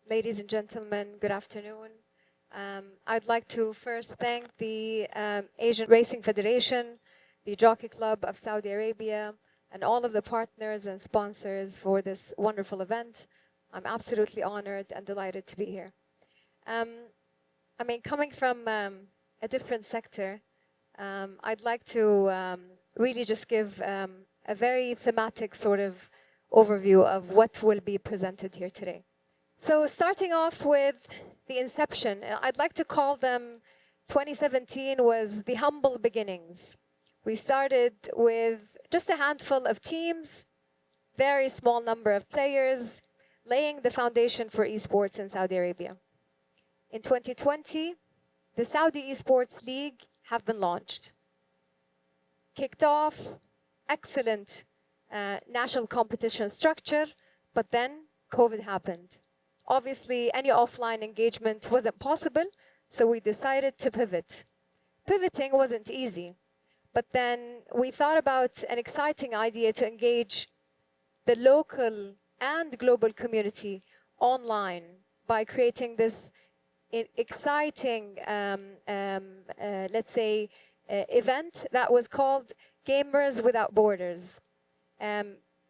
Ladies and gentlemen, good afternoon. I'd like to first thank the Asian Racing Federation, the Jockey Club of Saudi Arabia, and all of the partners and sponsors for this wonderful event. I'm absolutely honored and delighted to be here. Um, coming from a different sector, I'd like to really just give a very thematic sort of overview of what will be presented here today. So starting off with the inception, I'd like to call them 2017 was the humble beginnings. We started with just a handful of teams, very small number of players, laying the foundation for esports in Saudi Arabia. In 2020, the Saudi Esports League have been launched. Kicked off, excellent national competition structure, but then COVID happened. Obviously, any offline engagement wasn't possible, so we decided to pivot. Pivoting wasn't easy, but then we thought about an exciting idea to engage the local and global community online by creating this exciting, let's say, event that was called Gamers Without Borders.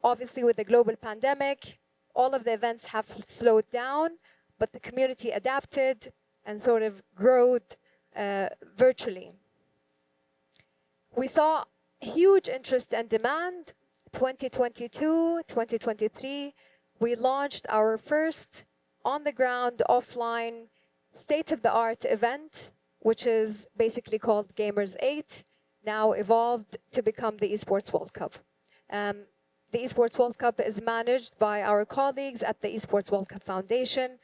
Obviously, with the global pandemic, all of the events have slowed down, but the community adapted and sort of growed virtually. We saw huge interest and demand. 2022, 2023, we launched our first on-the-ground, offline, state-of-the-art event, which is basically called Gamers 8, now evolved to become the Esports World Cup. The Esports World Cup is managed by our colleagues at the Esports World Cup Foundation,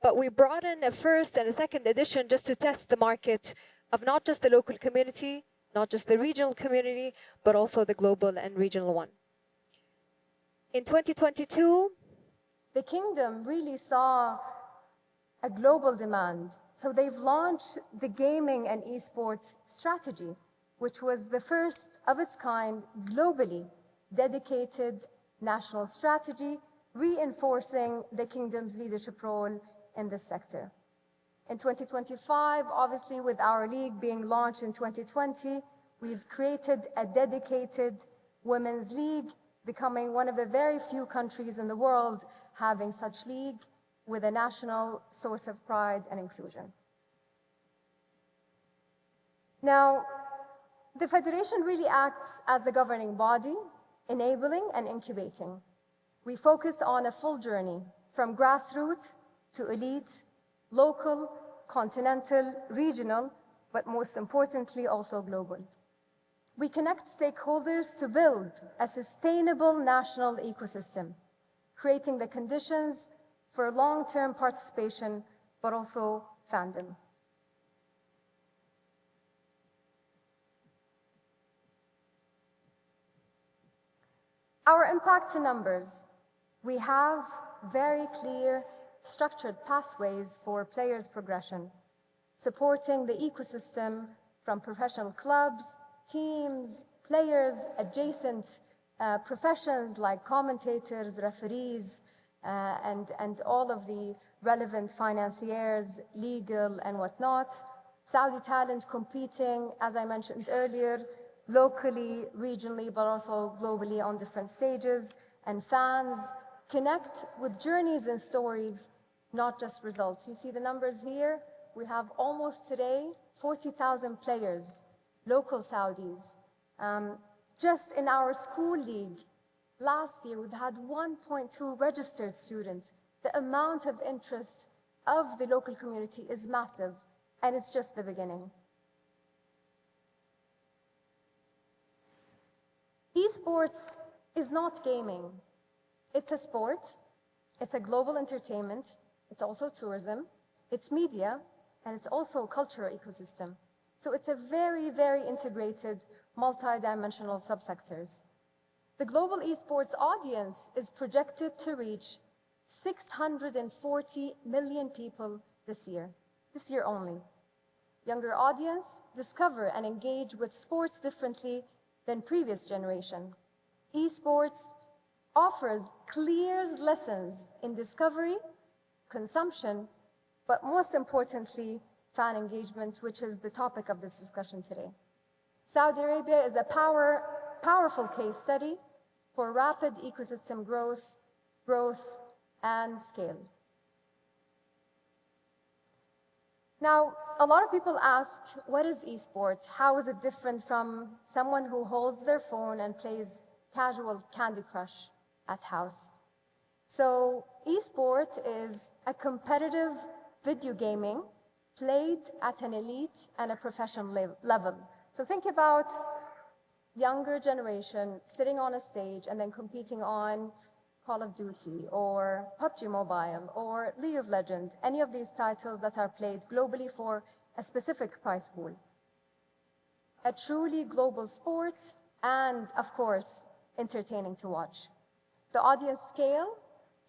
but we brought in a first and a second edition just to test the market of not just the local community, not just the regional community, but also the global and regional one. In 2022, the Kingdom really saw a global demand. So they've launched the gaming and esports strategy, which was the first of its kind globally dedicated national strategy, reinforcing the Kingdom's leadership role in this sector. In 2025, obviously with our league being launched in 2020, we've created a dedicated women's league, becoming one of the very few countries in the world having such league with a national source of pride and inclusion. Now, the Federation really acts as the governing body, enabling and incubating. We focus on a full journey from grassroots to elite, local, continental, regional, but most importantly also global. We connect stakeholders to build a sustainable national ecosystem, creating the conditions for long-term participation, but also fandom. Our impact to numbers. We have very clear, structured pathways for players' progression, supporting the ecosystem from professional clubs, teams, players, adjacent professions like commentators, referees, and all of the relevant financiers, legal and whatnot. Saudi talent competing, as I mentioned earlier, locally, regionally, but also globally on different stages, and fans connect with journeys and stories, not just results. You see the numbers here. We have almost today 40,000 players, local Saudis. Just in our school league, last year we've had 1.2 registered students. The amount of interest of the local community is massive, and it's just the beginning. Esports is not gaming. It's a sport, it's a global entertainment, it's also tourism, it's media, and it's also a cultural ecosystem. So it's a very, very integrated, multi-dimensional subsectors. The global esports audience is projected to reach 640 million people this year only. Younger audience discover and engage with sports differently than previous generation. Esports offers clear lessons in discovery, consumption, but most importantly, fan engagement, which is the topic of this discussion today. Saudi Arabia is a powerful case study for rapid ecosystem growth, and scale. Now, a lot of people ask, what is esports? How is it different from someone who holds their phone and plays casual Candy Crush at house? So, esport is a competitive video gaming played at an elite and a professional level. So think about younger generation sitting on a stage and then competing on Call of Duty or PUBG Mobile or League of Legends, any of these titles that are played globally for a specific prize pool. A truly global sport and, of course, entertaining to watch. The audience scale,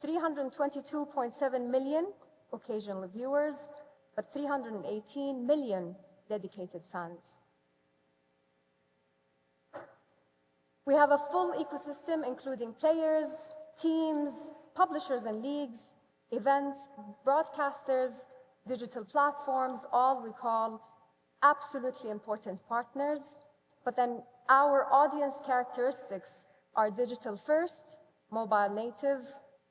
322.7 million occasional viewers, but 318 million dedicated fans. We have a full ecosystem including players, teams, publishers and leagues, events, broadcasters, digital platforms, all we call absolutely important partners. But then our audience characteristics are digital first, mobile native,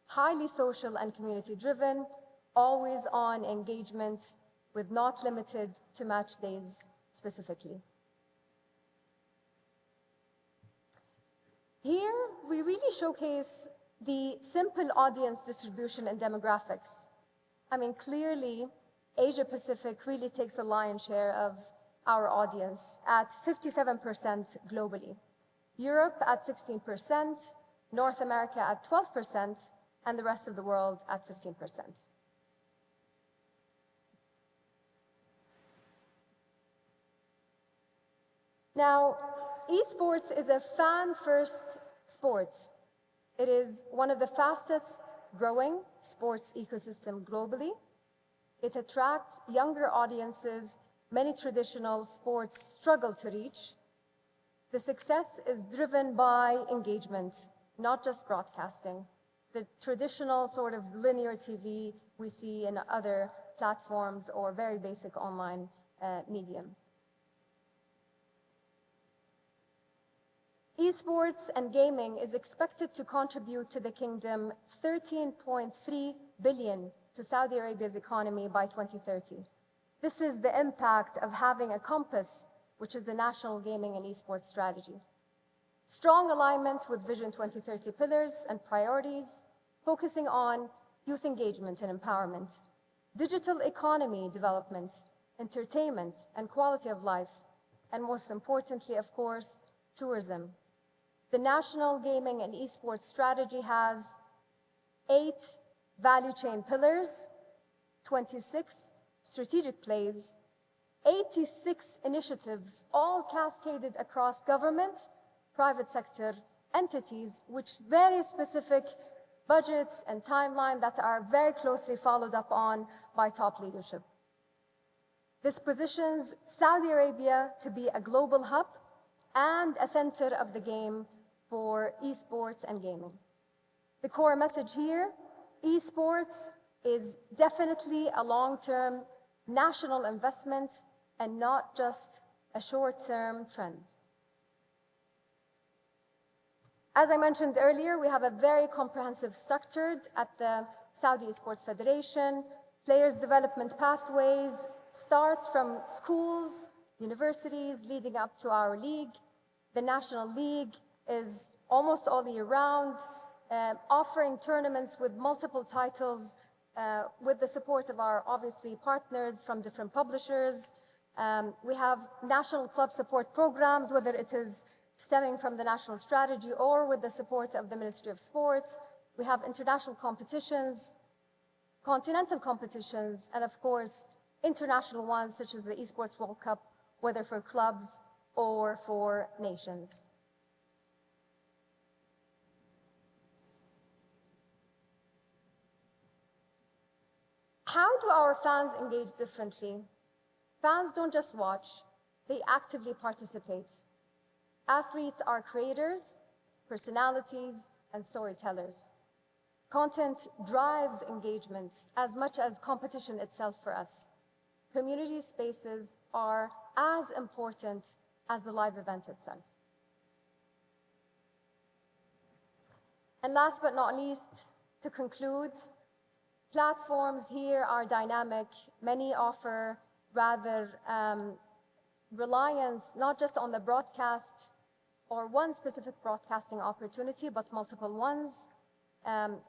highly social and community driven, always on engagement with not limited to match days specifically. Here, we really showcase the simple audience distribution and demographics. I mean, clearly, Asia Pacific really takes a lion's share of our audience at 57% globally. Europe at 16%, North America at 12%, and the rest of the world at 15%. Now, esports is a fan-first sport. It is one of the fastest growing sports ecosystem globally. It attracts younger audiences many traditional sports struggle to reach. The success is driven by engagement, not just broadcasting. The traditional sort of linear TV we see in other platforms or very basic online medium. Esports and gaming is expected to contribute to the kingdom 13.3 billion to Saudi Arabia's economy by 2030. This is the impact of having a compass, which is the national gaming and esports strategy. Strong alignment with Vision 2030 pillars and priorities, focusing on youth engagement and empowerment, digital economy development, entertainment and quality of life, and most importantly, of course, tourism. The national gaming and esports strategy has 8 value chain pillars, 26 strategic plays, 86 initiatives, all cascaded across government, private sector entities, which very specific budgets and timeline that are very closely followed up on by top leadership. This positions Saudi Arabia to be a global hub and a center of the game for esports and gaming. The core message here, esports is definitely a long-term national investment and not just a short-term trend. As I mentioned earlier, we have a very comprehensive structure at the Saudi Esports Federation. Players' development pathways starts from schools, universities, leading up to our league. The National League is almost all year round, offering tournaments with multiple titles with the support of our, obviously, partners from different publishers. We have national club support programs, whether it is stemming from the national strategy or with the support of the Ministry of Sport. We have international competitions, continental competitions, and of course, international ones such as the Esports World Cup, whether for clubs or for nations. How do our fans engage differently? Fans don't just watch, they actively participate. Athletes are creators, personalities, and storytellers. Content drives engagement as much as competition itself for us. Community spaces are as important as the live event itself. And last but not least, to conclude, platforms here are dynamic. Many offer rather reliance not just on the broadcast or one specific broadcasting opportunity, but multiple ones.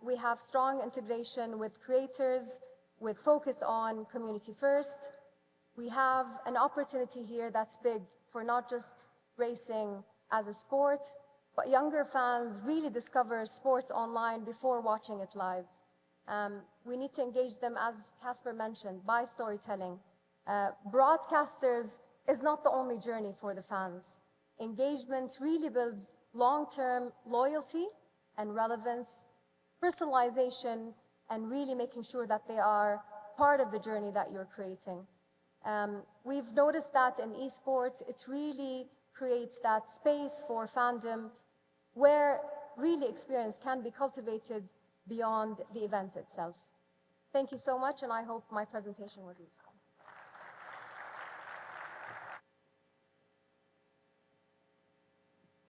We have strong integration with creators, with focus on community first. We have an opportunity here that's big for not just racing as a sport, but younger fans really discover sport online before watching it live. We need to engage them, as Casper mentioned, by storytelling. Broadcasters is not the only journey for the fans. Engagement really builds long-term loyalty and relevance, personalization, and really making sure that they are part of the journey that you're creating. We've noticed that in esports, it really creates that space for fandom where really experience can be cultivated beyond the event itself. Thank you so much, and I hope my presentation was useful.